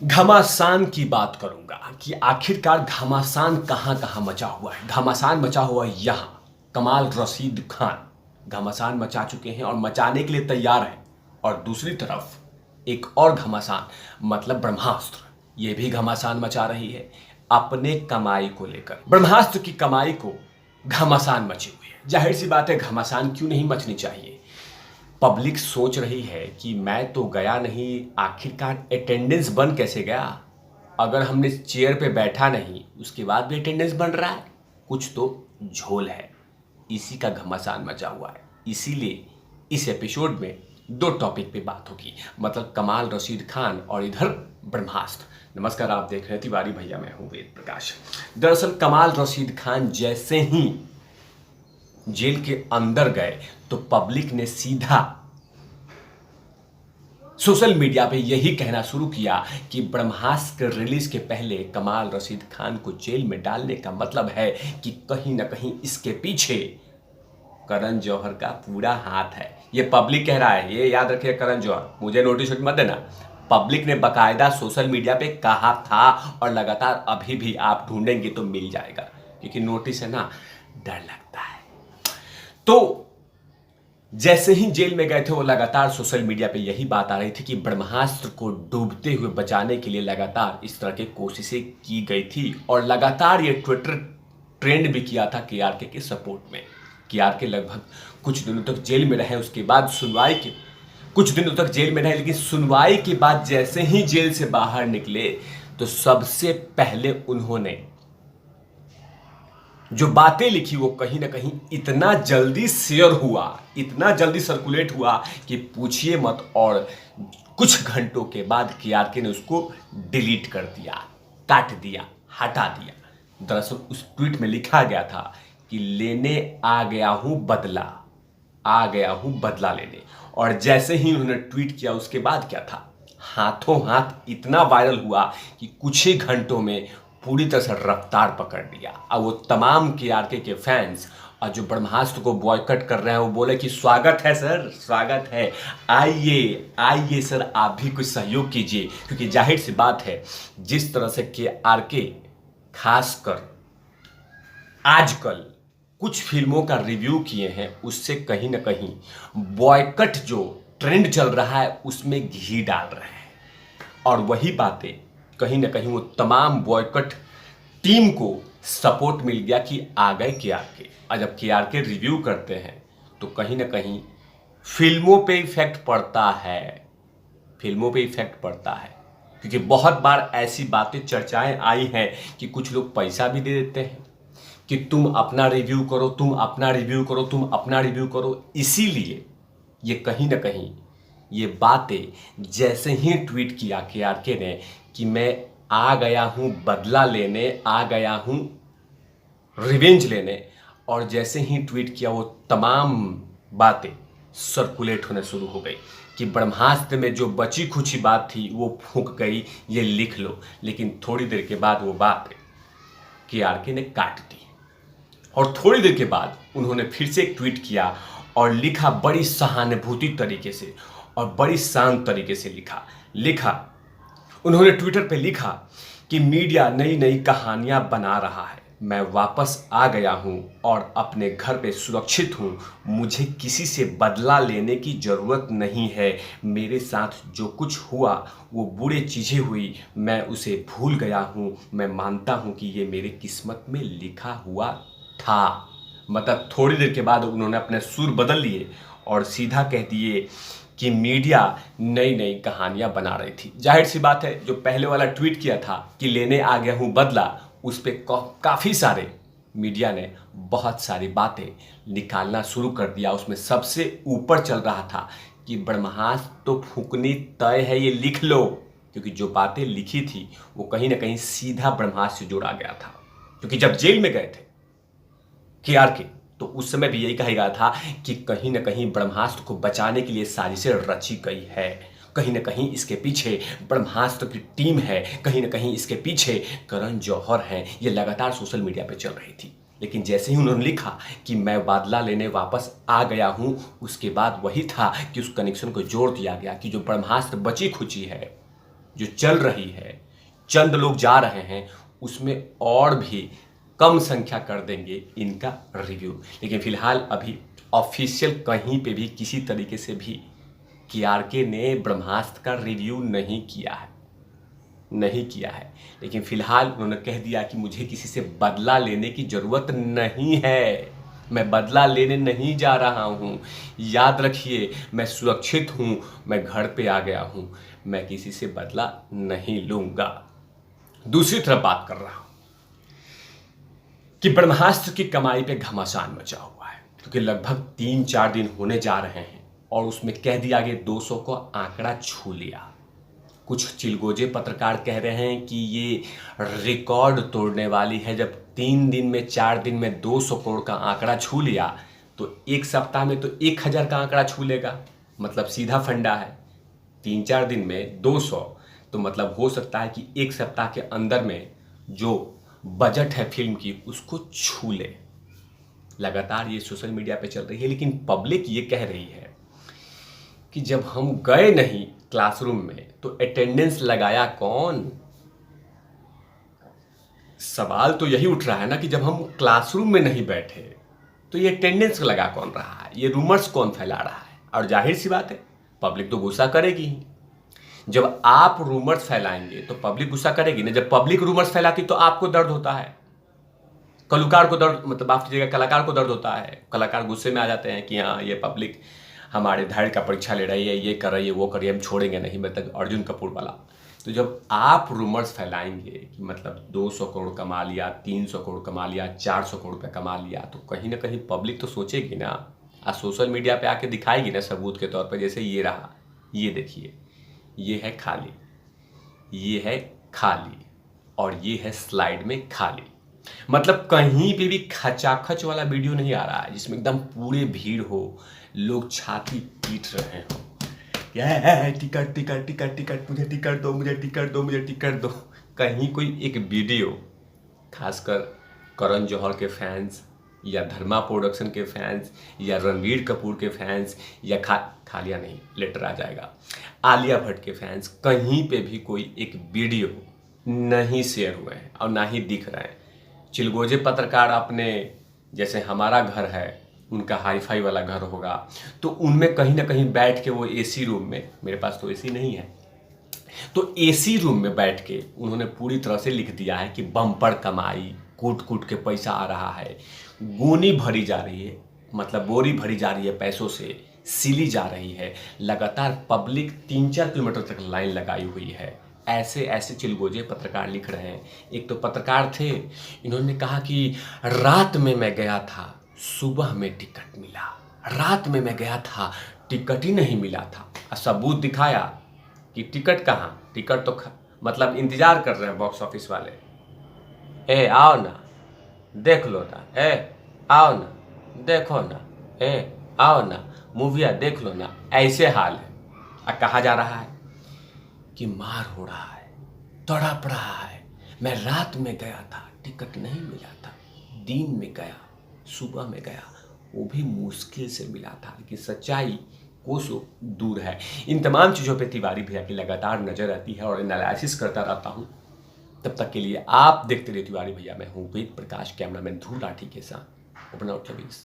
घमासान की बात करूंगा कि आखिरकार घमासान कहां कहां मचा हुआ है। घमासान मचा हुआ है यहां। कमाल रशीद खान घमासान मचा चुके हैं और मचाने के लिए तैयार हैं। और दूसरी तरफ एक और घमासान मतलब ब्रह्मास्त्र, ये भी घमासान मचा रही है अपने कमाई को लेकर। ब्रह्मास्त्र की कमाई को घमासान मची हुई है। जाहिर सी बात है, घमासान क्यों नहीं मचनी चाहिए। पब्लिक सोच रही है कि मैं तो गया नहीं, आखिरकार अटेंडेंस बन कैसे गया। अगर हमने चेयर पे बैठा नहीं उसके बाद भी अटेंडेंस बन रहा है, कुछ तो झोल है। इसी का घमासान मचा हुआ है। इसीलिए इस एपिसोड में दो टॉपिक पे बात होगी, मतलब कमाल रशीद खान और इधर ब्रह्मास्त्र। नमस्कार, आप देख रहे हैं तिवारी भैया, मैं हूं वेद प्रकाश। दरअसल कमाल रशीद खान जैसे ही जेल के अंदर गए तो पब्लिक ने सीधा सोशल मीडिया पे यही कहना शुरू किया कि ब्रह्मास्त्र रिलीज के पहले कमाल रशीद खान को जेल में डालने का मतलब है कि कहीं ना कहीं इसके पीछे करण जौहर का पूरा हाथ है। ये पब्लिक कह रहा है, ये याद रखिए करण जौहर, मुझे नोटिस मत देना। पब्लिक ने बकायदा सोशल मीडिया पे कहा था और लगातार अभी भी आप ढूंढेंगे तो मिल जाएगा, क्योंकि नोटिस है ना, डर लगता है। तो जैसे ही जेल में गए थे वो लगातार सोशल मीडिया पे यही बात आ रही थी कि ब्रह्मास्त्र को डूबते हुए बचाने के लिए लगातार इस तरह की कोशिशें की गई थी और लगातार ये ट्विटर ट्रेंड भी किया था केआरके के सपोर्ट में। केआरके लगभग कुछ दिनों तक जेल में रहे, उसके बाद सुनवाई के कुछ दिनों तक जेल में रहे, लेकिन सुनवाई के बाद जैसे ही जेल से बाहर निकले तो सबसे पहले उन्होंने जो बातें लिखी वो कहीं ना कहीं इतना जल्दी शेयर हुआ, इतना जल्दी सर्कुलेट हुआ कि पूछिए मत। और कुछ घंटों के बाद केआरके ने उसको डिलीट कर दिया, काट दिया, हटा दिया। दरअसल उस ट्वीट में लिखा गया था कि लेने आ गया हूं बदला, आ गया हूं बदला लेने। और जैसे ही उन्होंने ट्वीट किया उसके बाद क्या था, हाथों हाथ इतना वायरल हुआ कि कुछ ही घंटों में पूरी तरह से रफ्तार पकड़ लिया। अब वो तमाम केआरके के फैंस और जो ब्रह्मास्त्र को बॉयकट कर रहे हैं वो बोले कि स्वागत है सर, स्वागत है, आइए आइए सर, आप भी कुछ सहयोग कीजिए। क्योंकि जाहिर सी बात है, जिस तरह से केआरके खासकर आजकल कुछ फिल्मों का रिव्यू किए हैं, उससे कहीं ना कहीं बॉयकट जो ट्रेंड चल रहा है उसमें घी डाल रहे हैं। और वही बातें कहीं ना कहीं वो तमाम बॉयकट टीम को सपोर्ट मिल गया कि आ गए केआरके। और जब केआरके रिव्यू करते हैं तो कहीं ना कहीं फिल्मों पे इफेक्ट पड़ता है, फिल्मों पे इफेक्ट पड़ता है। क्योंकि बहुत बार ऐसी बातें चर्चाएं आई हैं कि कुछ लोग पैसा भी दे देते हैं कि तुम अपना रिव्यू करो, तुम अपना रिव्यू करो, तुम अपना रिव्यू करो। इसीलिए ये कहीं ना कहीं ये बातें जैसे ही ट्वीट किया केआरके ने कि मैं आ गया हूं बदला लेने, आ गया हूं रिवेंज लेने, और जैसे ही ट्वीट किया वो तमाम बातें सर्कुलेट होने शुरू हो गई कि ब्रह्मास्त्र में जो बची खुची बात थी वो फूंक गई, ये लिख लो। लेकिन थोड़ी देर के बाद वो बात केआरके ने काट दी और थोड़ी देर के बाद उन्होंने फिर से एक ट्वीट किया और लिखा बड़ी सहानुभूति तरीके से और बड़ी शांत तरीके से लिखा उन्होंने ट्विटर पे लिखा कि मीडिया नई नई कहानियां बना रहा है, मैं वापस आ गया हूं और अपने घर पे सुरक्षित हूं। मुझे किसी से बदला लेने की ज़रूरत नहीं है। मेरे साथ जो कुछ हुआ वो बुरी चीज़ें हुई, मैं उसे भूल गया हूं। मैं मानता हूं कि ये मेरे किस्मत में लिखा हुआ था। मतलब थोड़ी देर के बाद उन्होंने अपने सुर बदल लिए और सीधा कह दिए कि मीडिया नई नई कहानियां बना रही थी। जाहिर सी बात है, जो पहले वाला ट्वीट किया था कि लेने आ गया हूं बदला, उस पर काफ़ी सारे मीडिया ने बहुत सारी बातें निकालना शुरू कर दिया। उसमें सबसे ऊपर चल रहा था कि ब्रह्मास्त्र तो फूंकनी तय है, ये लिख लो। क्योंकि जो बातें लिखी थी वो कहीं ना कहीं सीधा ब्रह्मास्त्र से जोड़ा गया था। क्योंकि जब जेल में गए थे केआरके तो उस समय भी यही कहा गया था कि कहीं ना कहीं ब्रह्मास्त्र को बचाने के लिए साजिशें रची गई है, कहीं ना कहीं इसके पीछे ब्रह्मास्त्र की टीम है, कहीं ना कहीं इसके पीछे करण जौहर हैं। ये लगातार सोशल मीडिया पे चल रही थी। लेकिन जैसे ही उन्होंने लिखा कि मैं बादला लेने वापस आ गया हूं, उसके बाद वही था कि उस कनेक्शन को जोड़ दिया गया कि जो ब्रह्मास्त्र बची खुची है जो चल रही है, चंद लोग जा रहे हैं, उसमें और भी कम संख्या कर देंगे इनका रिव्यू। लेकिन फिलहाल अभी ऑफिशियल कहीं पे भी किसी तरीके से भी केआरके ने ब्रह्मास्त्र का रिव्यू नहीं किया है। लेकिन फिलहाल उन्होंने कह दिया कि मुझे किसी से बदला लेने की ज़रूरत नहीं है, मैं बदला लेने नहीं जा रहा हूँ। याद रखिए, मैं सुरक्षित हूँ, मैं घर पे आ गया हूँ, मैं किसी से बदला नहीं लूँगा। दूसरी तरफ बात कर रहा हूँ कि ब्रह्मास्त्र की कमाई पे घमासान मचा हुआ है, क्योंकि लगभग 3-4 दिन होने जा रहे हैं और उसमें कह दिया कि 200 को आंकड़ा छू लिया। कुछ चिलगोजे पत्रकार कह रहे हैं कि ये रिकॉर्ड तोड़ने वाली है, जब 3 दिन में 4 दिन में 200 करोड़ का आंकड़ा छू लिया तो एक सप्ताह में तो 1000 का आंकड़ा छू लेगा। मतलब सीधा फंडा है, 3-4 दिन में 200, तो मतलब हो सकता है कि एक सप्ताह के अंदर में जो बजट है फिल्म की उसको छू ले। लगातार ये सोशल मीडिया पे चल रही है, लेकिन पब्लिक ये कह रही है कि जब हम गए नहीं क्लासरूम में तो अटेंडेंस लगाया कौन? सवाल तो यही उठ रहा है ना कि जब हम क्लासरूम में नहीं बैठे तो ये अटेंडेंस लगा कौन रहा है, ये रूमर्स कौन फैला रहा है? और जाहिर सी बात है, पब्लिक तो गुस्सा करेगी ही। जब आप रूमर्स फैलाएंगे तो पब्लिक गुस्सा करेगी ना। जब पब्लिक रूमर्स फैलाती तो आपको दर्द होता है, कलाकार को दर्द, मतलब आप कीजिएगा, कलाकार को दर्द होता है। कलाकार गुस्से में आ जाते हैं कि हाँ, ये पब्लिक हमारे धैर्य का परीक्षा ले रही है, ये कर रही है, वो कर रही है, हम छोड़ेंगे नहीं, मतलब अर्जुन कपूर वाला। तो जब आप रूमर्स फैलाएंगे कि मतलब 200 करोड़ कमा लिया, 300 करोड़ कमा लिया, 400 करोड़ रुपया कमा लिया, तो कहीं ना कहीं पब्लिक तो सोचेगी ना, आज सोशल मीडिया पे आके दिखाएगी ना सबूत के तौर पर। जैसे ये रहा, ये देखिए, ये है खाली, ये है खाली, और ये है स्लाइड में खाली। मतलब कहीं पे भी खचाखच वाला वीडियो नहीं आ रहा है जिसमें एकदम पूरे भीड़ हो, लोग छाती पीट रहे हो, टिकट टिकट टिकट टिकट, मुझे टिकट दो, मुझे टिकट दो, मुझे टिकट दो। कहीं कोई एक वीडियो, खासकर करण जौहर के फैंस या धर्मा प्रोडक्शन के फैंस या रणवीर कपूर के फैंस या खालिया नहीं, लेटर आ जाएगा, आलिया भट्ट के फैंस, कहीं पे भी कोई एक वीडियो नहीं शेयर हुए हैं और ना ही दिख रहे हैं। चिलगोजे पत्रकार अपने, जैसे हमारा घर है, उनका हाईफाई वाला घर होगा, तो उनमें कहीं ना कहीं बैठ के वो एसी रूम में, मेरे पास तो एसी नहीं है, तो एसी रूम में बैठ के उन्होंने पूरी तरह से लिख दिया है कि बम्पर कमाई, कूट कूट के पैसा आ रहा है, गोनी भरी जा रही है, मतलब बोरी भरी जा रही है पैसों से, सिली जा रही है। लगातार पब्लिक 3-4 किलोमीटर तक लाइन लगाई हुई है। ऐसे ऐसे चिलगोजे पत्रकार लिख रहे हैं। एक तो पत्रकार थे, इन्होंने कहा कि रात में मैं गया था, सुबह में टिकट मिला, रात में मैं गया था, टिकट ही नहीं मिला था। सबूत दिखाया कि टिकट कहाँ, टिकट तो मतलब इंतजार कर रहे हैं बॉक्स ऑफिस वाले, ए आओ ना देख लो ना, ए आओ ना देखो ना, ए आओ ना मूविया देख लो ना। ऐसे हाल है। अब कहा जा रहा है कि मार हो रहा है, तड़प रहा है, मैं रात में गया था, टिकट नहीं मिला था, दिन में गया, सुबह में गया, वो भी मुश्किल से मिला था। कि सच्चाई कोसों दूर है। इन तमाम चीज़ों पे तिवारी भैया की लगातार नज़र रहती है और एनालिसिस करता रहता हूँ। तब तक के लिए आप देखते रहिए तिवारी भैया। मैं हूँ वेद प्रकाश, कैमरामैन ध्रुव राठी के साथ। Open out 24।